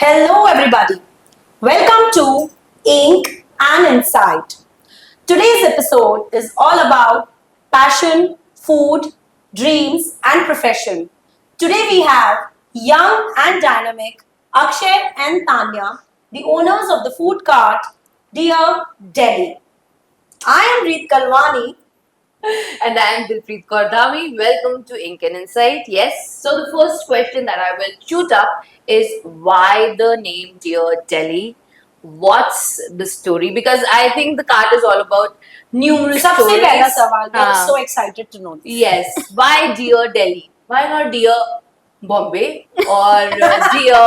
Hello, everybody. Welcome to Ink and Insight. Today's episode is all about passion, food, dreams, and profession. Today we have young and dynamic Akshay and Tanya, the owners of the food cart Dear Delhi. I am Reet Kalwani. And I am Dilpreet Kaur. Welcome to Ink and Insight. Yes, so the first question that I will shoot up is why the name Dear Delhi? What's the story? Because I think the card is all about numerous सबसे stories. पहला सवाल, we are हाँ. so excited to know this. Yes, why Dear Delhi? Why not Dear Bombay or Dear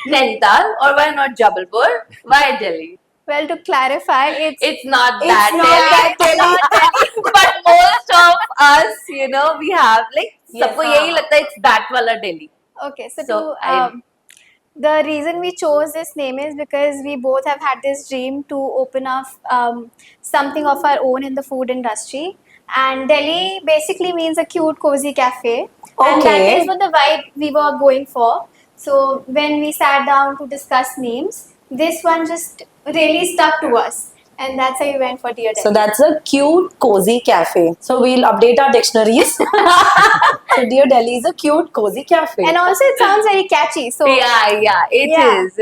Nainital or why not Jabalpur? Why Delhi? Well, to clarify, It's not It's that not Delhi. that Delhi. But most of us, we have like Yes, सबको हाँ. यही लगता है it's that वाला Delhi. okay. So, I- The reason we chose this name is because we both have had this dream to open up something of our own in the food industry. And Delhi basically means a cute, cozy cafe. And that Okay. is what the vibe we were going for. So when we sat down to discuss names, this one just really stuck to us. And that's why we went for Dear Delhi. So that's a cute, cozy cafe. So we'll update our dictionaries. So Dear Delhi is a cute, cozy cafe. and also it sounds very catchy. So yeah, Yeah.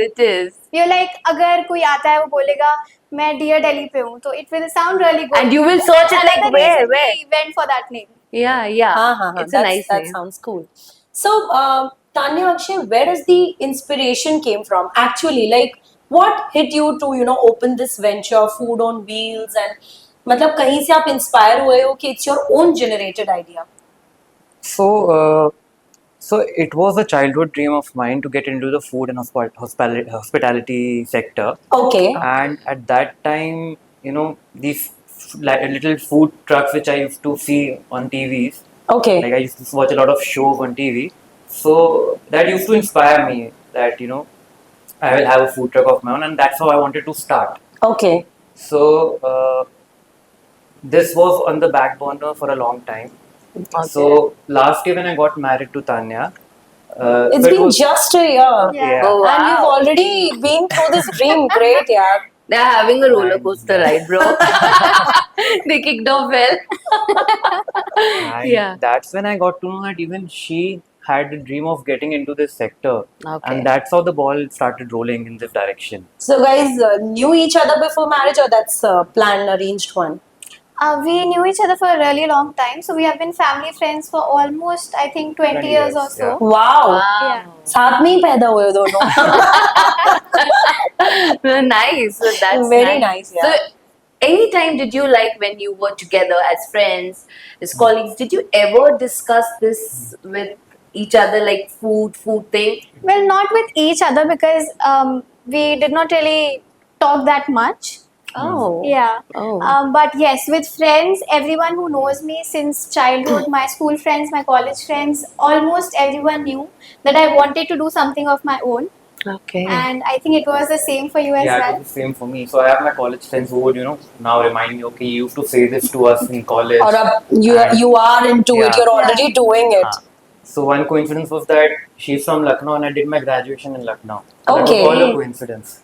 it is. you're like, अगर कोई आता है वो बोलेगा मैं dear Delhi पे हूँ, तो it will sound really good. And you will search it like, Another where, reason where? we went for that name. Yeah. It's a nice that name. sounds cool. So Tanya, Akshay, where does the inspiration came from? Actually, like what hit you to open this venture, food on wheels, and मतलब कहीं से आप inspire हुए हो कि it's your own generated idea? So it was a childhood dream of mine to get into the food and hospitality sector. Okay. And at that time, these little food trucks which I used to see on TVs, Okay. like I used to watch a lot of shows on TV. So that used to inspire me that, I will have a food truck of my own, and that's how I wanted to start. Okay. So this was on the back burner for a long time. So last year when I got married to Tanya, It's so it been was- just a year. Yeah. Oh, And you've wow. already been through this dream. Great, yeah. They're having a roller coaster ride, bro. They kicked off well. And Yeah. that's when I got to know that even she had a dream of getting into this sector. Okay. And that's how the ball started rolling in this direction. So guys knew each other before marriage, or that's a planned, arranged one? We knew each other for a really long time, so we have been family friends for almost, I think, 20 20 years or years, so. yeah. Wow. Yeah. साथ में ही पैदा हुए दोनों. Nice. So that's Very nice, yeah. So, anytime did you like when you were together as friends, as colleagues, did you ever discuss this with each other, like food thing? Well, not with each other because we did not really talk that much. Oh. Yeah. Oh. But yes, with friends, everyone who knows me since childhood, my school friends, my college friends, almost everyone knew that I wanted to do something of my own. Okay. And I think it was the same for you as Yeah, it well. was the same for me. So I have my college friends who would, now remind me, okay, you used to say this to us in college. और अब you are into it. Yeah. You're already doing it. So one coincidence was that she's from Lucknow and I did my graduation in Lucknow. So Okay. That was all a coincidence.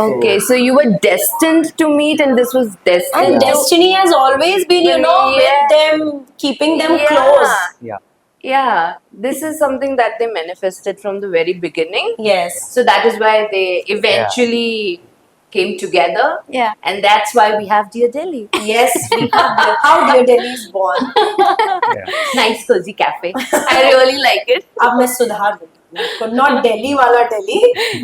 Okay, so you were destined to meet, and this was destined. And to- destiny has always been, Yeah. with them, keeping them Yeah. close. Yeah. Yeah, this is something that they manifested from the very beginning. Yes. So that is why they eventually came together. Yeah. And that's why we have Dear Delhi. Yes, we have how Dear Delhi is born. Yeah. Nice cozy cafe. I really like it. अब मैं सुधार दूँगी. Not Delhi वाला Delhi,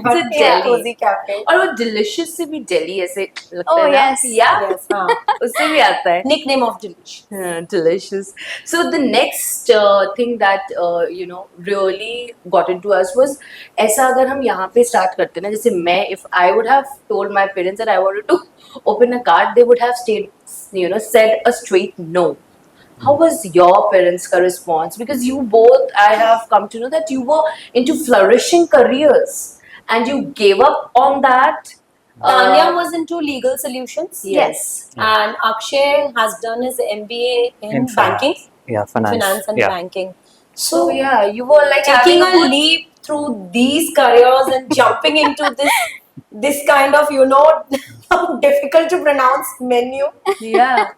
but It's a yeah, Delhi. cozy cafe. और वो delicious से भी Delhi ऐसे लगता Oh, है ना? yes. Yeah. Yes, हाँ. उससे भी आता है. Nickname of Delicious. Delicious. So the next thing that really got into us was ऐसा अगर हम यहाँ पे start करते ना, जैसे मैं, if I would have told my parents that I wanted to open a cart, they would have said a straight no. How was your parents' response? Because you both, I have come to know that you were into flourishing careers and you gave up on that. Tanya was into legal solutions. Yes. And Akshay has done his MBA in In banking, Yeah, finance. finance and yeah. banking. So So yeah, you were like taking having a good- leap through these careers and jumping into this kind of difficult to pronounce menu? Yeah.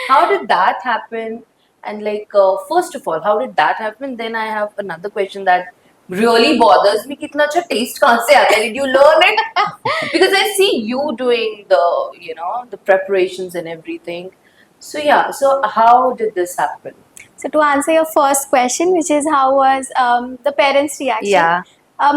How did that happen? And like, first of all, how did that happen? Then I have another question that really bothers me. कितना अच्छा taste कहाँ से आता है? Did you learn it? Because I see you doing the preparations and everything. So yeah. So how did this happen? So to answer your first question, which is how was the parents' reaction? Yeah.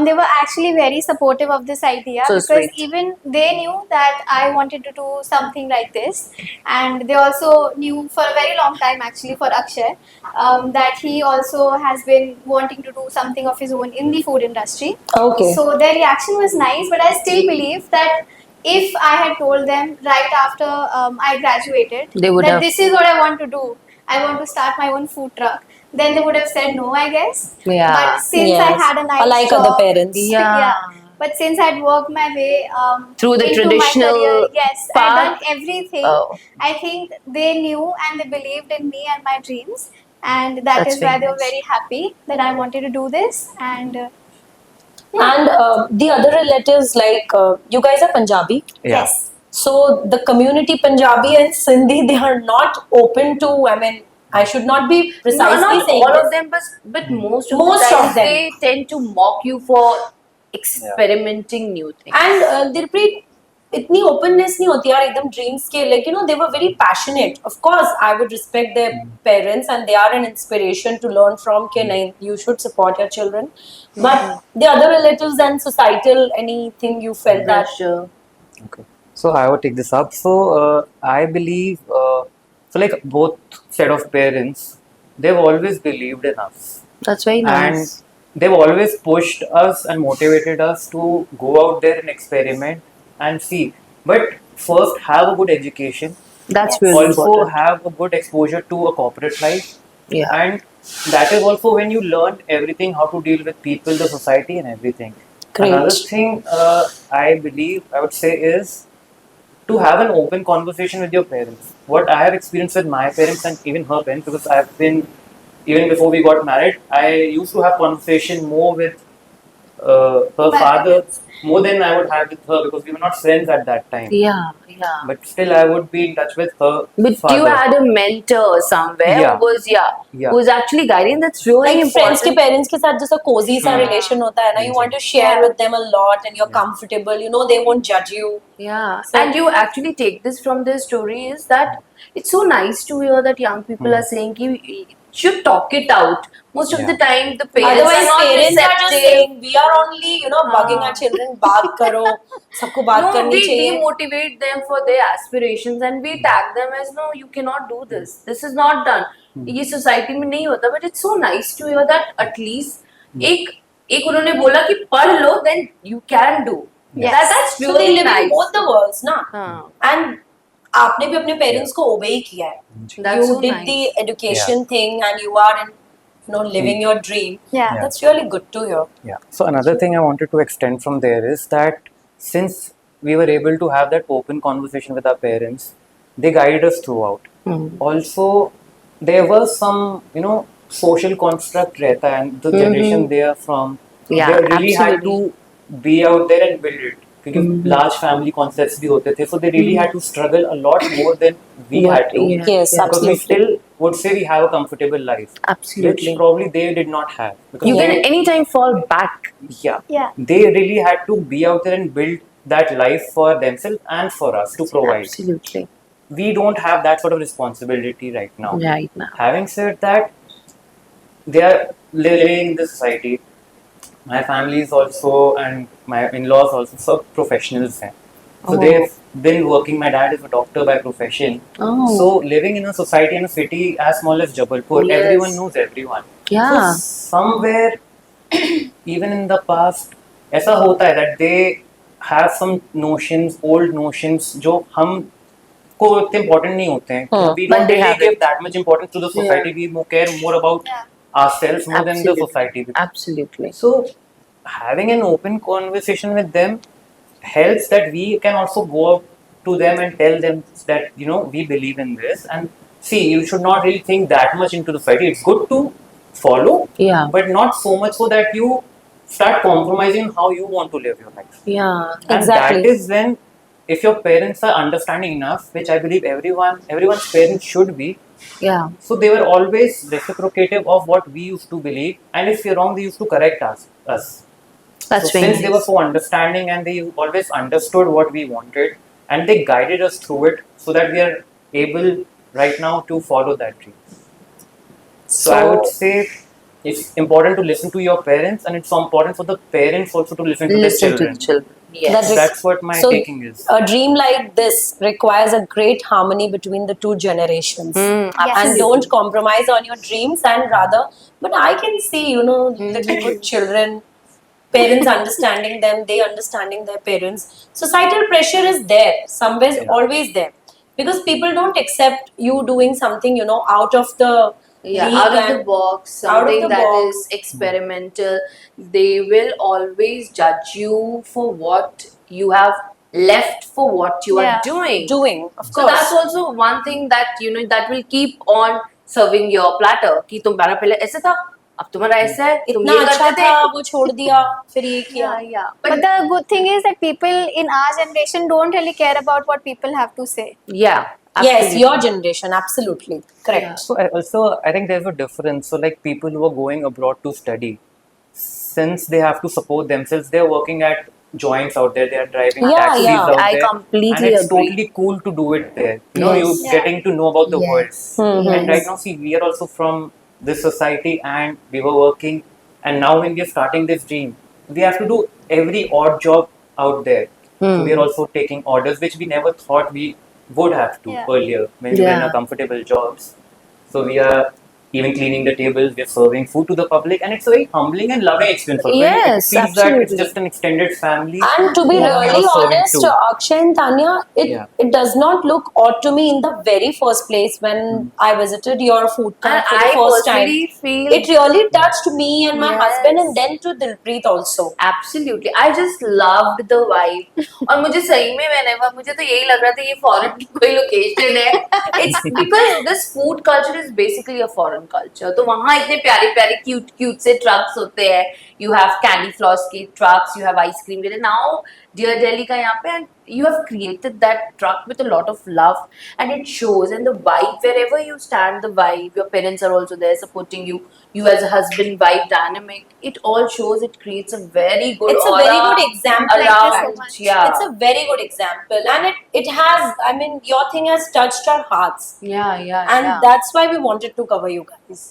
They were actually very supportive of this idea So because sweet. even they knew that I wanted to do something like this, and they also knew for a very long time actually for Akshay that he also has been wanting to do something of his own in the food industry. Okay. So their reaction was nice, but I still believe that if I had told them right after I graduated They would that have- this is what I want to do, I want to start my own food truck, then they would have said no, I guess. Yeah. But since I Yes. had a nice Like job, other parents. Yeah. But since I'd worked my way Through the into traditional my career, yes, I'd path. done everything. Oh. I think they knew and they believed in me and my dreams, and that That's is why very they were nice. very happy that I wanted to do this. And And the other relatives, like you guys are Punjabi. Yeah. yes, So the community Punjabi and Sindhi, they are not open to. I mean, I should not be precisely not saying all this. of them, but most of Most the times of them. they tend to mock you for experimenting new things. And Dilpreet इतनी openness नहीं होती यार एकदम dreams के, like they were very passionate. Of course, I would respect their parents and they are an inspiration to learn from. कि नहीं, you should support your children. But the other relatives and societal, anything you felt that Pressure. Okay. So I would take this up. So I believe, so like both set of parents, they've always believed in us. That's very And nice. they've always pushed us and motivated us to go out there and experiment and see. But first, have a good education. That's Yes. really Also, important. have a good exposure to a corporate life. Yeah. And that is also when you learn everything, how to deal with people, the society, and everything. Great. Another thing I believe I would say is to have an open conversation with your parents. What I have experienced with my parents and even her parents, because I've been, even before we got married, I used to have conversation more with her My father parents. more than I would have with her because we were not friends at that time. Yeah, yeah. But still, I would be in touch with her But father. you had a mentor somewhere Yeah. who was Yeah. who was actually guiding. That's really like friends के important. parents के साथ जैसा cozy सा हाँ. relation होता है ना, you want to share Yeah. with them a lot and you're comfortable, they won't judge you. Yeah, So- and you actually take this from their story is that it's so nice to hear that young people are saying you should talk it out. Most of Yeah. the time, the parents Otherwise, are not parents are just receptive. saying we are only, bugging our children. बात करो, सबको बात No, करनी we चाहिए. demotivate them for their aspirations and we tag them as no, you cannot do this. This is not done. ये society में नहीं होता, but it's so nice to hear that at least एक उन्होंने बोला कि पढ़ लो, then you can do. Yes. That's So they really live in nice. both the worlds, ना. हाँ. And आपने भी अपने parents को obey किया है. That's You so did nice. the education thing and you are in, living your dream. Yeah. That's really good to hear. Yeah. So another thing I wanted to extend from there is that since we were able to have that open conversation with our parents, they guided us throughout. Also, there was some, social construct रहता है, and the generation they are from, Yeah, they really had absolutely. to be out there and build it. क्योंकि large family concepts भी होते थे, so they really had to struggle a lot more than we had to. Yeah. Yes, Because we absolutely. still would say we have a comfortable life, Absolutely. which probably they did not have. Because You can they- anytime fall back. yeah. Yeah. They really had to be out there and build that life for themselves and for us to provide. Absolutely. We don't have that sort of responsibility right now. Right now. Having said that, they are living in the society. My family is also, and my in-laws also, so professionals हैं. So Oh. they've been working. My dad is a doctor by profession. Oh. So living in a society, in a city as small as Jabalpur, Yes. everyone knows everyone. Yeah. So somewhere, even in the past, ऐसा होता है that they have some notions, old notions, जो हम को इतने important नहीं होते हैं. We But don't they really have give that much importance to the society. We care more about ourselves more than the Absolutely. society. Absolutely. So having an open conversation with them helps that we can also go out to them and tell them that we believe in this, and see, you should not really think that much into the society. It's good to follow, Yeah. but not so much so that you start compromising how you want to live your life. Yeah. And Exactly. that is when, if your parents are understanding enough, which I believe everyone's parents should be, Yeah. so they were always reciprocative of what we used to believe, and if we're wrong, they used to correct us. That's So very since they were nice. so understanding and they always understood what we wanted, and they guided us through it, so that we are able right now to follow that dream. So I would say it's important to listen to your parents, and it's so important for the parents also to listen to their Listen to children. the children. Yes. That rec- That's what my so taking is. a dream like this requires a great harmony between the two generations. Mm, Yes. And absolutely. don't compromise on your dreams, and rather, but I can see, you know, little good children, parents understanding them, they understanding their parents. Societal pressure is there, somewhere Yeah. always there, because people don't accept you doing something, you know, out of the Yeah, league out of the and box, out of something the that box. is experimental. They will always judge you for what you have left for what you are Yeah. doing. doing, of So course. that's also one thing that that will keep on serving your platter. कि तुम्हारा पहले ऐसे था, अब तुम्हारा ऐसा है, तुम इतना ये अच्छा करते था, थे. वो छोड़ दिया, फिर ये किया. Yeah, yeah. But the good thing is that people in our generation don't really care about what people have to say. Yeah, Yes, absolutely. your generation, absolutely correct. Yeah. So I think there's a difference. So like people who are going abroad to study, since they have to support themselves, they're working at joints out there. They are driving Yeah, taxis yeah. out I there, completely and it's agree. totally cool to do it there. You know, Yes. you Yeah. getting to know about the Yes. world. Mhm. And right now, see, we are also from this society, and we were working, and now when we are starting this dream, we have to do every odd job out there. So we are also taking orders, which we never thought we would have to Yeah. earlier when we were in Yeah. our comfortable jobs. So we are even cleaning the tables, we're serving food to the public, and it's a very humbling and loving experience. Also. Yes, it feels that it's absolutely. just an extended family. And to be whom really you're serving honest, to. Akshay and Tanya, Yeah. it does not look odd to me in the very first place when I visited your food And cart for the I first time. personally feel It really touched me and my Yes. husband, and then to Dilpreet also. Absolutely, I just loved the vibe. और मुझे सही में whenever मुझे तो यही लग रहा था ये foreign की कोई location है. It's because this food culture is basically a foreign culture. तो वहाँ इतने प्यारे प्यारे cute से trucks होते हैं. You have candy floss के trucks, you have ice cream के. Now Dear Delhi का यहाँ पे, and you have created that truck with a lot of love, and it shows. And the vibe, wherever you stand, the vibe, your parents are also there supporting you. You as a husband vibe dynamic, it all shows. It creates a very good It's a aura very good example. around. Thank you so much. Yeah, It's a very good example, and it has. I mean, your thing has touched our hearts, yeah, and yeah. that's why we wanted to cover you guys.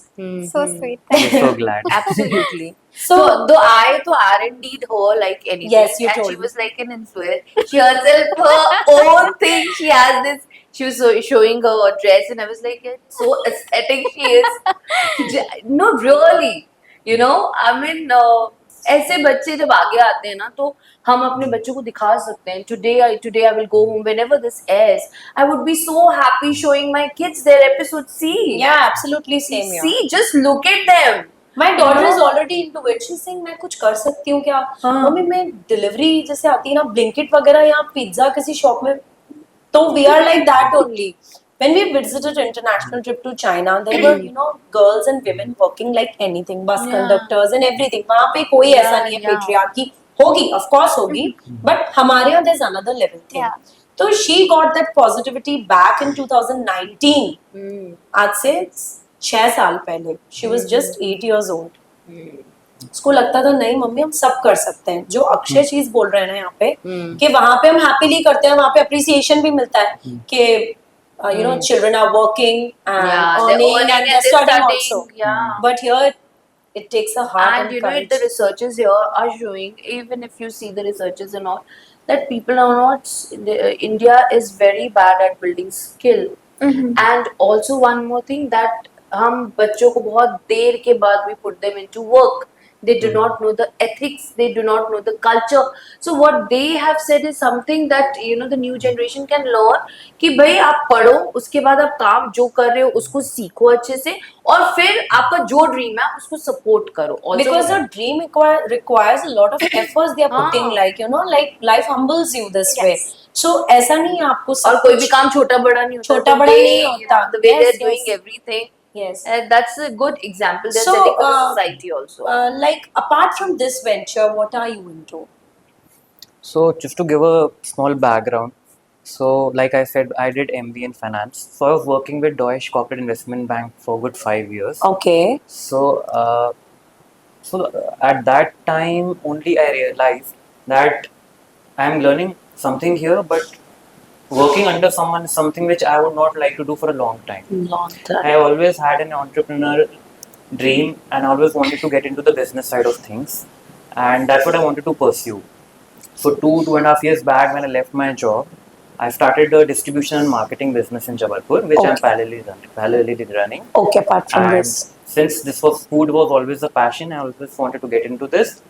So sweet. We're so glad. Absolutely. So- So, though I to R&D'd her like anything. Yes, you and told she me. was like an influencer. She herself, her own thing. She has this. She was showing her dress, and I was like, it's so aesthetic she is. No, really. You know, I mean, ऐसे बच्चे जब आगे आते हैं ना तो हम अपने बच्चों को दिखा सकते हैं. Today I will go home whenever this airs. I would be so happy showing my kids their episode. See, Yeah, absolutely same here. see, just look at them. My daughter is already into it. She's saying मैं कुछ कर सकती हूँ क्या? हाँ. Mummy मैं delivery जैसे आती है ना ब्लिंकिट वगैरह या पिज्जा किसी शॉप में तो we are like that only. When we visited international trip to China, there were girls and women working like anything, bus Yeah. conductors and everything. वहाँ पे कोई Yeah, ऐसा नहीं है yeah. patriarchy होगी, of course होगी, but हमारे यहाँ there's another level thing. Yeah. तो she got that positivity back in 2019. आज से 6 साल पहले. She was just 8 years old. उसको लगता था नहीं मम्मी हम सब कर सकते हैं. जो अक्षय चीज बोल रहे हैं ना यहाँ पे कि वहाँ पे हम हैप्पीली करते हैं, वहाँ पे अप्रिसिएशन भी मिलता है कि children are working and Yeah, they're earning earning and they're and they're studying studying, also. yeah. But here it takes a heart And and you know, courage. the researchers here are showing, even if you see the researchers and all, that people are not. India is very bad at building skill. And also one more thing that हम बच्चों को बहुत देर के बाद we put them into work. They do not know the ethics. They do not know the culture. So what they have said is something that the new generation can learn. कि भाई आप पढ़ो, उसके बाद आप काम जो कर रहे हो उसको सीखो अच्छे से, और फिर आपका जो ड्रीम है उसको सपोर्ट करो. Also, Because the dream requires a lot of efforts they are putting, like life humbles you this way. So ऐसा नहीं है आपको और सब कोई भी कुछ काम छोटा बड़ा नहीं होता. छोटा बड़ा नहीं होता. The way Yes, they're doing yes. everything. Yes. That's a good example. They're So, setting for the society also. Like apart from this venture, what are you into? So just to give a small background, so like I said, I did MBA in finance. So I was working with Deutsche Corporate Investment Bank for a good 5 years. Okay. So at that time only I realized that I am learning something here, but working under someone is something which I would not like to do for a long time. Long I time. have always had an entrepreneur dream and always wanted to get into the business side of things, and that's what I wanted to pursue. So 2.5 years back, when I left my job, I started a distribution and marketing business in Jabalpur, which I'm Okay. parallelly running. Okay, apart from And this. since this was food was always a passion, I always wanted to get into this.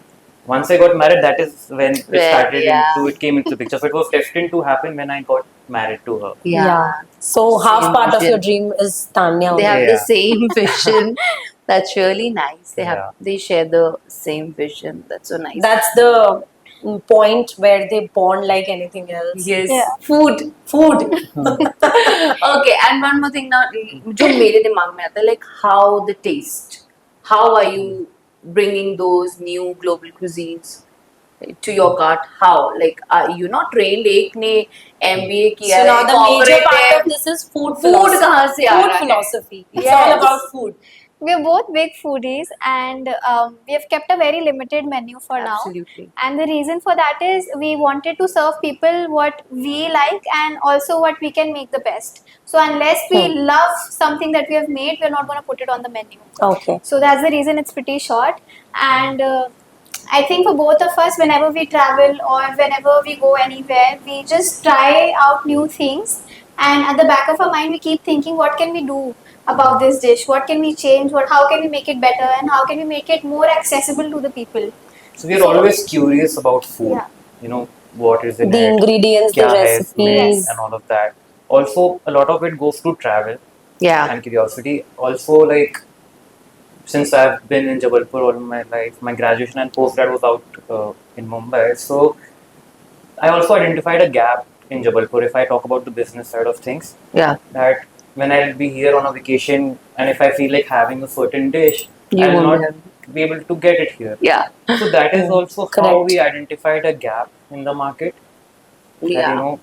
Once I got married, that is when it came into the picture. So it was destined to happen when I got married to her. Yeah. So half Same part of vision. your dream is Tanya. They have Yeah. the same vision. That's really nice. Yeah. They share the same vision. That's so nice. That's the point where they bond like anything else. Yes. Yeah. Food. Food. Okay, and one more thing now, जो मेरे दिमाग में आता है, like how the taste, how are you bringing those new global cuisines to your cart? How, like, are you not trained? एक ने MBA किया So now है, the major part corporate of this is food Food philosophy. कहाँ से आ Food रहा है? philosophy. It's Yes. all about food. We're both big foodies, and we have kept a very limited menu for now. Absolutely. And the reason for that is we wanted to serve people what we like and also what we can make the best. So unless we love something that we have made, we're not going to put it on the menu. Okay. So that's the reason it's pretty short. And I think for both of us, whenever we travel or whenever we go anywhere, we just try out new things. And at the back of our mind, we keep thinking, what can we do about this dish? What can we change? How can we make it better? And how can we make it more accessible to the people? So we are always curious about food. Yeah. You know, what is in The it, ingredients, the kya hai isme, recipes. and all of that. Also, a lot of it goes to travel Yeah. and curiosity. Also, like since I've been in Jabalpur all my life, my graduation and postgrad was out in Mumbai. So I also identified a gap in Jabalpur. If I talk about the business side of things, Yeah. that when I'll be here on a vacation and if I feel like having a certain dish, You I'll won't not have- be able to get it here. Yeah. So that is also how Correct. we identified a gap in the market. That, Yeah. you know,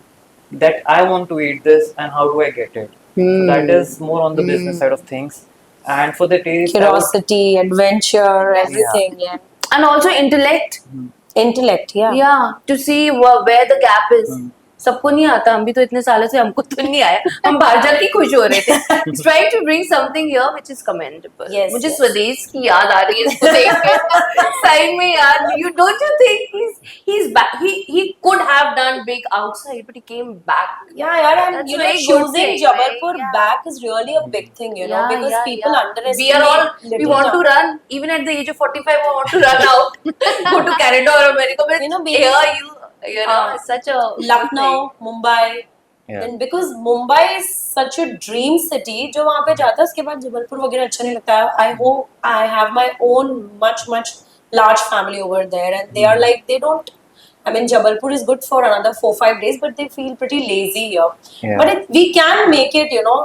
that I want to eat this and how do I get it? So that is more on the business side of things. And for the taste, I would- Curiosity, adventure, everything. Yeah. And also intellect. Intellect. Yeah. Yeah, to see where the gap is. सबको नहीं आता, हम भी तो इतने सालों से हमको तो नहीं आया, हम बाहर जाके खुश हो रहे थे. Trying to bring something here which is commendable. Yes, मुझे yes. स्वदेश की याद आ रही है इसको देख के. Side में यार, you don't you think he's back? He could have done big outside, but he came back. Yeah, yeah, and That's you know, very good choosing thing, Jabalpur right? Yeah. back is really a big thing, you know, Yeah, because yeah, people yeah. underestimate. We are all we little want to town. run even at the age of 45. We want to run out, go to Canada or America. But You know, being- here you know, it's such a good Lucknow, thing. Mumbai. Yeah. And because Mumbai is such a dream city, जो वहाँ पे जाता है उसके बाद जबलपुर वगैरह अच्छा नहीं लगता है. I hope I have my own much large family over there, and they are like they don't. I mean, Jabalpur is good for another 4-5 days, but they feel pretty lazy here. Yeah. But we can make it, you know,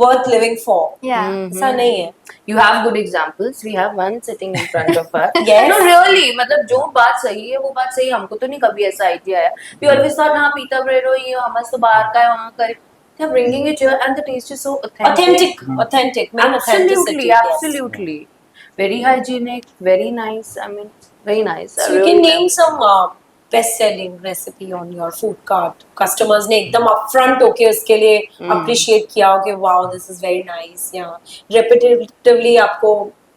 worth living for. Yeah. ऐसा नहीं है. You have good examples. We have one sitting in front of us. Yes. No, really. मतलब जो बात सही है वो बात सही है. हमको तो नहीं कभी ऐसा आइडिया आया. We always thought हाँ pita bread हो ये हमस तो बाहर का है वहाँ का है. They're bringing it here and the taste is so authentic. Authentic. Main authenticity. Absolutely, yes. absolutely. Very hygienic, very nice. I mean, very nice. I So you really can love name it. some best-selling recipe on your food cart. Customers ने एकदम upfront होके उसके लिए appreciate किया हो कि wow, this is very nice. Yeah, repetitively आपको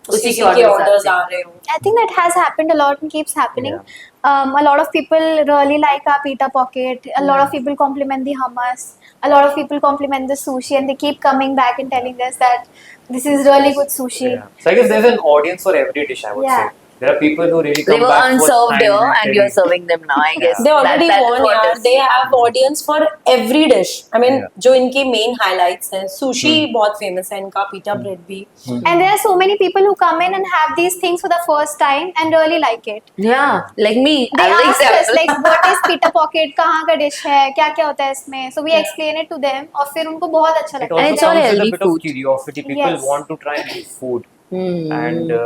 उसी उसी के के orders orders आते आ हैं. रहे हो. I think that has happened a lot and keeps happening. A lot of people really like our pita pocket. A lot of people compliment the hummus. A lot of people compliment the sushi, and they keep coming back and telling us that this is really good sushi. Yeah. So I guess there's an audience for every dish, I would Yeah. say. There are people who really They come were back for unserved here, and time you're serving them now. I guess They already that is won, what यार. is- They have audience for every dish. I mean, Yeah. जो इनकी main highlights हैं, sushi बहुत famous है इनका, pita bread भी. And there are so many people who come in and have these things for the first time and really like it. Yeah, like me. They as an ask us example. like what is pita pocket, कहाँ का dish है, क्या क्या होता है इसमें. So we explain it to them और फिर उनको बहुत अच्छा It लगता also है. it's all comes with a healthy bit of food. curiosity. People Yes. want to try new food, Hmm. and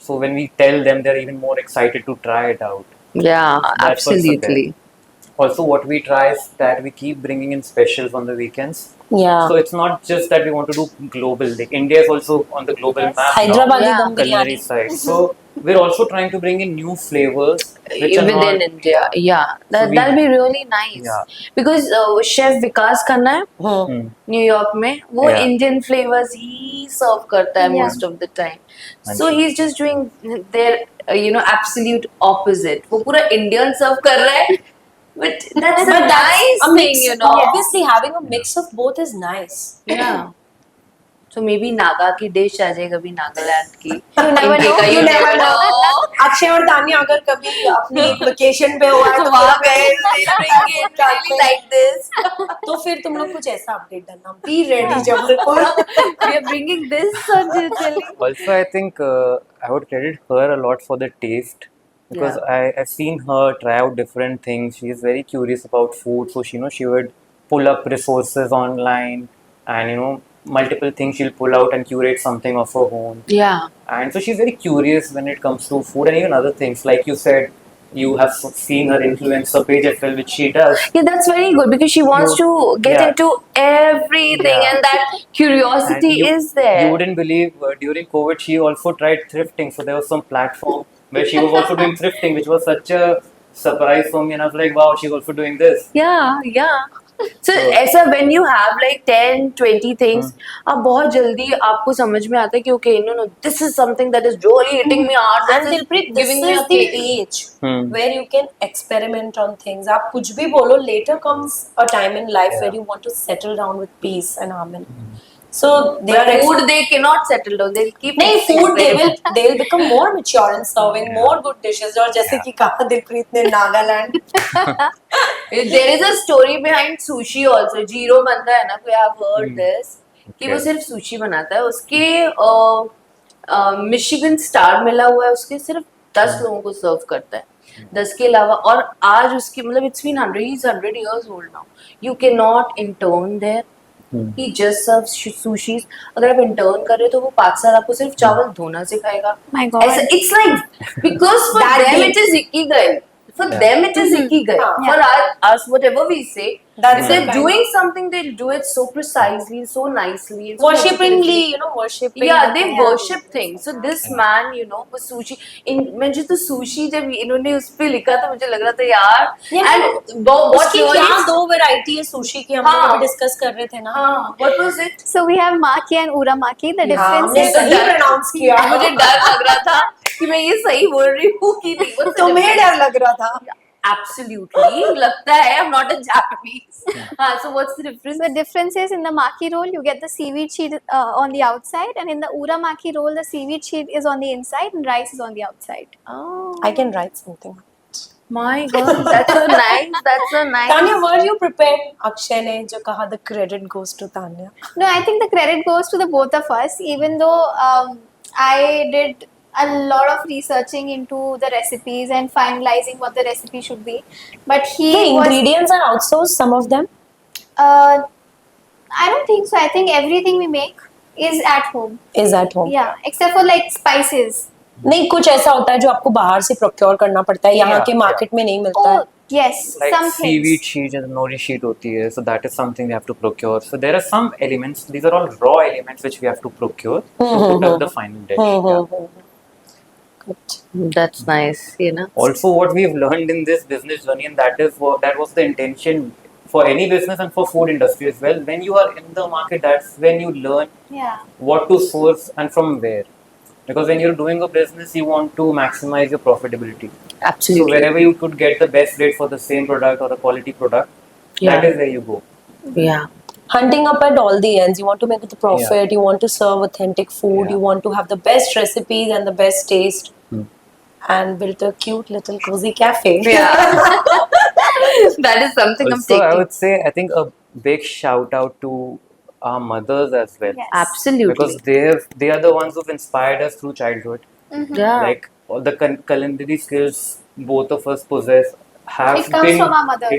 so when we tell them, they're even more excited to try it out. Yeah, That's also absolutely. Also, what we try is that we keep bringing in specials on the weekends. Yeah. So it's not just that we want to do global. Like India is also on the global Yes. map Hyderabadi Yeah. dum now, culinary biryani. side. So we're also trying to bring in new flavors which are Within not, India, yeah, So we- that'll be really nice. Yeah. Because chef Vikas Khanna है Hmm. New York में, वो Yeah. Indian flavours ही serve करता है Yeah. Most of the time. हाँ so जी. He is just doing their absolute opposite. वो पूरा इंडियन सर्व कर रहा है, but that's a But that's nice a mix. Thing, you know. Obviously, having a mix of both is nice. Yeah. So maybe Naga की dish आ जाए कभी, नागालैंड की. You never इनके know. का You never know. know. Akshay और तान्या अगर कभी अपनी वेकेशन पे हुआ है तो वहाँ फिर गए, they bring it, really like this. तो फिर तुम लोग कुछ ऐसा अपडेट डालना. Be ready Jabalpur. We are bringing this on Delhi. Also, I think I would credit her a lot for the taste because I've seen her try out different things. She is very curious about food, so she would pull up resources online and multiple things she'll pull out and curate something of her own. Yeah. And so she's very curious when it comes to food and even other things. Like you said, you have seen her influencer page as well, which she does. Yeah, that's very good because she wants to get Yeah. into everything, Yeah. and that curiosity And is there. You wouldn't believe during COVID she also tried thrifting. So there was some platform where she was also doing thrifting, which was such a surprise for me. And I was like, wow, she's also doing this. Yeah, yeah. So So- ऐसा when you have like 10-20 things, आप बहुत जल्दी आपको समझ में आता है कि okay, no, this is something that is really hitting me hard. And This is Dilpreet, this giving me is a the kick. age Hmm. where you can experiment on things. आप कुछ भी बोलो, later comes a time in life where you want to settle down with peace and harmony. So they But are food they cannot settle down. They'll keep. नहीं food they'll become more mature in serving more good dishes. और जैसे कि कहा दिलप्रीत ने Nagaland. There is a story behind sushi also. Zero बनता है ना, कोई have heard this कि वो Okay. सिर्फ sushi बनाता है. उसके मिशिगन स्टार मिला हुआ है, उसके सिर्फ 10 लोगों को सर्व करता है. 10 के अलावा, और आज उसकी मतलब it's been 100 years old now. You cannot intern there. He just serves sushis. अगर आप इंटर्न कर रहे हो तो वो 5 साल आपको सिर्फ चावल धोना सिखाएगा. My God. ऐसा, it's like because for That them deep. it is ikigai. For them it is ikigai. Yeah. For us, whatever we say, That's if the they're kind doing something, they'll do it so precisely, so nicely. and so Worshipingly, expertly. worshipping. Yeah, they worship things. So this man, was sushi. मुझे तो sushi जब इन्होंने उस पे लिखा था मुझे लग रहा था यार. Yeah, And what उसकी really? क्या दो वैरायटी है सुशी की, हम लोग हाँ. अभी डिस्कस कर रहे थे ना. हाँ, what was it? So we have maki and uramaki. The हाँ, difference हमने is सही pronounce किया. मुझे डर लग रहा था कि मैं ये सही बोल रही हूँ कि नहीं. What's the तुम्हें difference? डर लग रहा था. Absolutely, लगता है. I'm not a Japanese. So what's the difference? the difference is in the maki roll you get the seaweed sheet on the outside, and in the uramaki roll the seaweed sheet is on the inside and rice is on the outside. Oh I can write something. my God, that's so nice. That's so nice. Tanya, were you prepared? Akshay ने जो कहा the credit goes to Tanya. No, I think the credit goes to the both of us, even though I did a lot of researching into the recipes and finalizing what the recipe should be. But he The was, ingredients are outsourced, some of them. I don't think so. I think everything we make is at home. Is at home. Yeah, except for like spices. नहीं कुछ ऐसा होता है जो आपको बाहर से procure करना पड़ता है, यहाँ Yeah, के मार्केट में नहीं मिलता है. Oh, yes, Like some seaweed things. sheet and nori sheet hoti hai, so that is something we have to procure. So there are some elements, these are all raw elements which we have to procure to put up the final dish. Yeah. That's nice. Also, what we've learned in this business journey, and that was the intention for any business and for food industry as well. When you are in the market, that's when you learn Yeah. what to source and from where. Because when you're doing a business, you want to maximize your profitability. So Absolutely. wherever you could get the best rate for the same product or a quality product, that is where you go. Yeah. Hunting up at all the ends. You want to make the profit. You want to serve authentic food. Yeah. You want to have the best recipes and the best taste. and built a cute little cozy cafe. Yeah. That is something I'm Also, I taking. would say, I think a big shout out to our mothers as well. Yes. Absolutely. Because they are the ones who've inspired us through childhood. Yeah. Like all the culinary skills both of us possess have It comes been, from our mothers.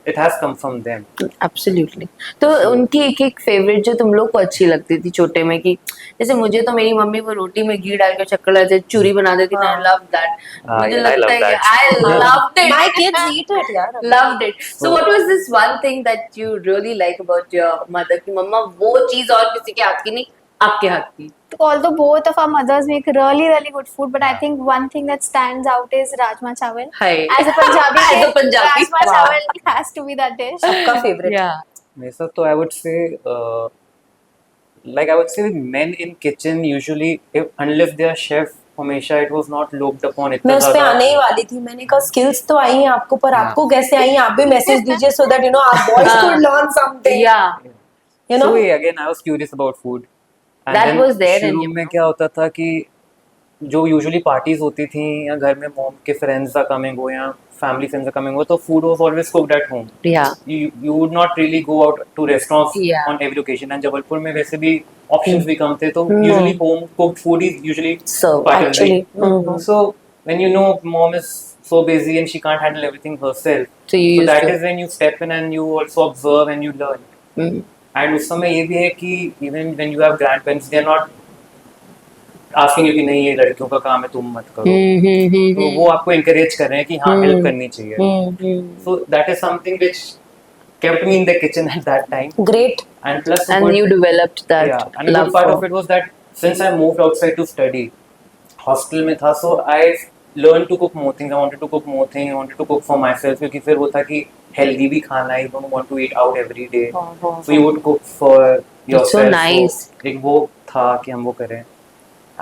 it has come from them. Absolutely तो उनकी एक एक favourite जो तुम लोग को अच्छी लगती थी छोटे में कि जैसे मुझे तो मेरी मम्मी वो रोटी में घी डाल के शक्कर डाल के चूरी बना देती थी आई लव दैट मुझे yeah, I लगता love है कि that. I loved it My kids eat it, yeah. loved it so what was this one thing that you really like about your mother कि मम्मा वो चीज और किसी के हाथ की नहीं आपके हाथ की Although both of our mothers make really, really good food, but I think one thing that stands out is Rajma Chawal. Hi. As a Punjabi, As a kid, Punjabi. Rajma Wow. Chawal has to be that dish. सबका favorite. yeah मेरे साथ तो I would say like I would say men in kitchen usually unless they are chef हमेशा it was not looked upon मैं इतना उस पे ज़्यादा. आने ही वाली थी. मैंने कहा स्किल्स तो आई हैं आपको, पर हाँ. आपको कैसे आई हैं? आप भी मैसेज दीजिए so that our boys हाँ. could learn something. yeah You know. So yeah, again I was curious about food. And That then was there in शुरू you. में क्या होता था कि जो यूजुअली पार्टीज होती थी या घर में मॉम के फ्रेंड्स आर कमिंग हो या फैमिली फ्रेंड्स आर कमिंग हो तो food was always cooked at home. yeah You would not really go out to restaurants Yeah. on every occasion. And Jabalpur में वैसे भी options भी कम थे तो usually home cooked food is usually So, part of actually, it. So when mom is so busy and she can't handle everything herself, So you used that to- is when you step in and you also observe and you learn. Mm. And उस समय ये भी है कि even when you have grandparents, they are not asking you कि नहीं ये लड़कियों का काम है तुम मत करो. तो वो आपको encourage कर रहे हैं कि हाँ help करनी चाहिए. So that is something which kept me in the kitchen at that time. Great. And plus, the and good- you developed that yeah, and the love good part for of it was that since I moved outside to study, hostel में था, so I learned to cook more things. I wanted to cook more things. I wanted to cook for myself क्योंकि फिर वो था कि healthy भी खाना है. You don't want to eat out every day. So you would cook for yourself. nice. So एक वो था कि हम वो करें.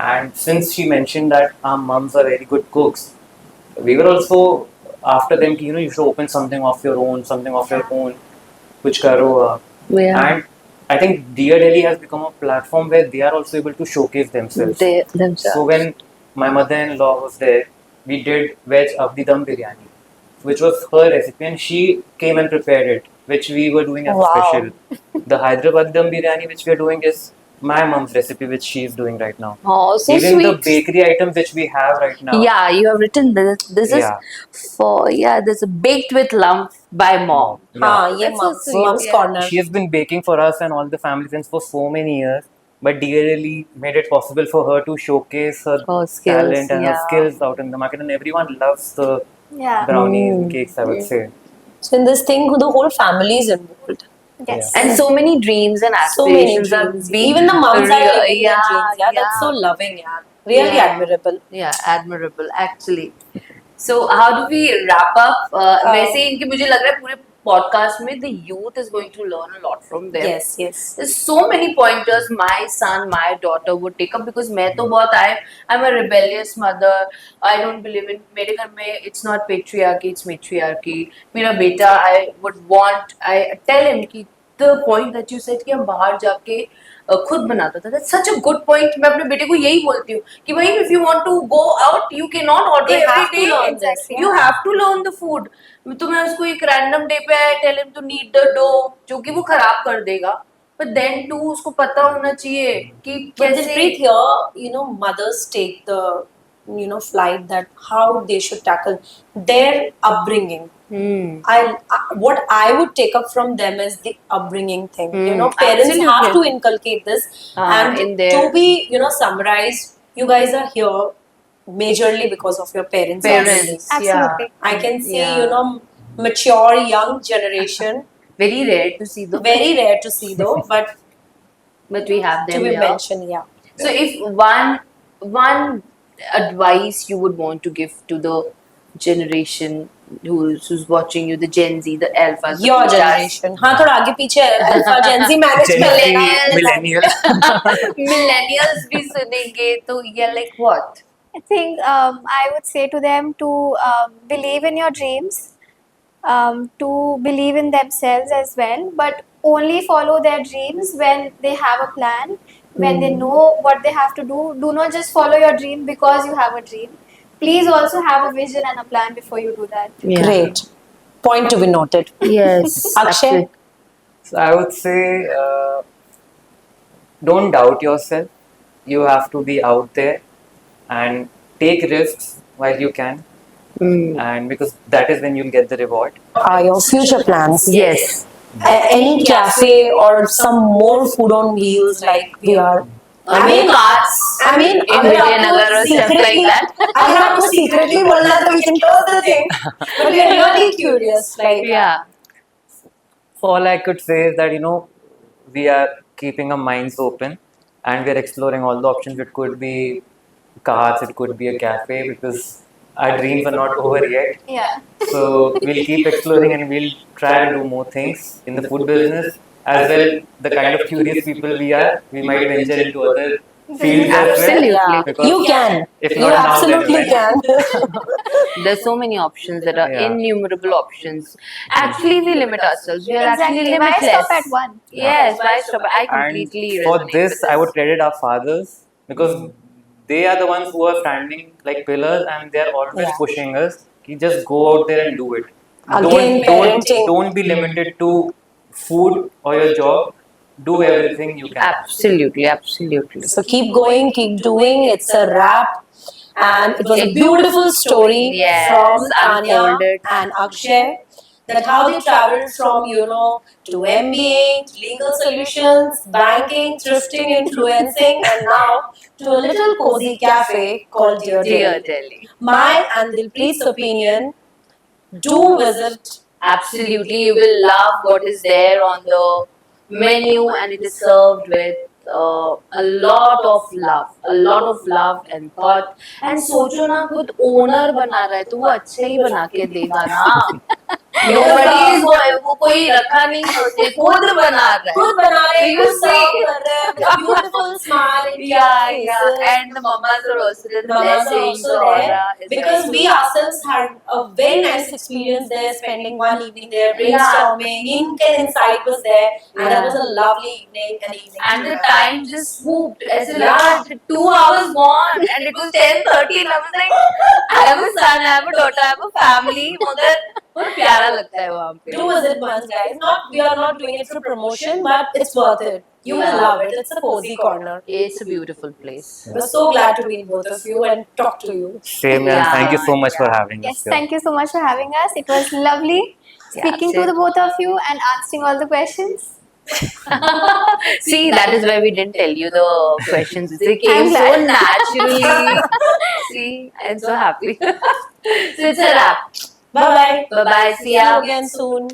And since she mentioned that our mums are very good cooks, we were also after them कि you should open something of your own, कुछ करो. yeah And I think Dear Delhi has become a platform where they are also able to showcase themselves. they themselves So when my mother-in-law was there, we did veg Avdi Dum biryani, which was her recipe, and she came and prepared it, which we were doing as Wow. special. The Hyderabad Dum biryani, which we are doing, is my mom's recipe, which she is doing right now. oh so Even the sweet bakery items which we have right now. yeah you have written this Yeah. is for this is baked with lump by mom हाँ, ये That's so mums sweet. mums Yeah. corner. She has been baking for us and all the family friends for so many years. But Dear Delhi made it possible for her to showcase her Her skills, talent and her yeah. skills out in the market, and everyone loves the Yeah. brownies and cakes, I would say. So in this thing, the whole family is involved. Yes. and so many dreams and So many aspirations are dreams. being Even the moms are living their yeah, dreams. Yeah, that's so loving. Yeah, really Yeah. admirable. yeah admirable actually so how do we wrap up वैसे ही इनके मुझे लग रहा है पूरे podcast में the youth is going to learn a lot from them Yes, yes. There's so many pointers my son, my daughter would take up because मैं तो बहुत I'm a rebellious mother. I don't believe in मेरे घर में it's not patriarchy, it's matriarchy. मेरा बेटा I tell him कि the point that you said कि हम बाहर जाके खुद बनाता था. That's such a good point. मैं अपने बेटे को यही बोलती हूँ कि भाई if you want to go out, you cannot order They every have to day. learn this, Exactly. You have to learn the food. तो मैं उसको एक random day पे tell him to knead the dough जो कि वो खराब कर देगा. But then too उसको पता होना चाहिए कि But कैसे Dilpreet, here, mothers take the, flight that how they should tackle their upbringing. What I would take up from them is the upbringing thing. Parents absolutely. have to inculcate this, and in their- to be, summarized, you guys are here majorly because of your parents. Parents, Absolutely. I can see, Yeah. mature young generation. very rare to see though. Very rare to see though, but But we have to them be here. mentioned, yeah. So if one advice you would want to give to the generation who's watching you, the Gen Z, the Alphas, the Your Betas, generation. हाँ थोड़ा आगे पीछे alpha जेन जी manage Gen कर Z, लेना. millennials. millennials भी सुनेंगे तो yeah, like what? I think I would say to them to believe in your dreams, to believe in themselves as well, but only follow their dreams when they have a plan, when they know what they have to do. Do not just follow your dream because you have a dream. please also have a vision and a plan before you do that. Yeah. Great. Point to be noted. Yes. Akshay? So I would say, don't doubt yourself. You have to be out there and take risks while you can, and because that is when you'll get the reward. Are your future plans? Yes. Any cafe or some more food on wheels like we are. I mean, in अगर आपको Vijayanagar or stuff like secretly- that. अगर आपको secretly बोलना है तो we can close the thing. But we are really curious. Like, Yeah. So all I could say is that we are keeping our minds open and we are exploring all the options. It could be cards, it could be a cafe, because our dreams are not over yet. Yeah. So we'll keep exploring and we'll try to do more things in the food business as well. The kind of curious people we are, we might venture into other fields as well. Absolutely. yeah, Because you can. if You not now, then absolutely when? can. There's so many options. There are Yeah. innumerable options. Actually, we limit ourselves. We are actually Exactly. Why limitless. stop at one? Yes, why stop? I And completely for resonate this, with I would credit our fathers, because they are the ones who are standing like pillars and they are always Yeah. pushing us. You just go out there and do it. Again, parenting. Don't be limited to food or your job. Do everything you can. Absolutely, absolutely. So keep going, keep doing. It's a wrap. And it was a beautiful story Yes, from Tanya unfolded. and Akshay, that how they traveled from, to MBA, legal solutions, banking, thrifting, influencing, and now to a little cozy cafe called Dear Dear Delhi. Delhi. My and Dilpreet's opinion, do visit. Absolutely, you will love what is there on the menu, and it is served with a lot of love and thought. And सोचो ना, खुद owner बना रहा है तो वो अच्छे ही बना के देगा ना. Nobody is going, वो कोई रखा नहीं है उसने, खुद बना रहा है. खुद बना रहे हैं, You खुद serve see? कर रहे हैं, with a beautiful smile in their Yeah, faces. and the mamas are also there. The Mamas are blessings, also the there, aura is because very we ourselves had a very nice experience there, spending one evening there, brainstorming. Ink and Insight was there, and that was a lovely evening. And the time just swooped. As a last 2 hours gone, and it was 10:30. And I was like, I have a son, I have a daughter, I have a family. मगर बहुत प्यारा लगता है वहाँ पे. Do visit once, guys. We are not doing it for promotion, but it's worth it. You will love it. It's a cozy corner. It's a beautiful place. We're so glad to meet both of you and talk to you. Same, and Yeah. thank you so much for having Yes, us here. thank you so much for having us. It was lovely speaking to same. the both of you and answering all the questions. See, that is why we didn't tell you the questions. They came I'm so glad. naturally. See, I'm so happy. So it's a wrap. Bye bye. Bye bye. See See you ya. again soon.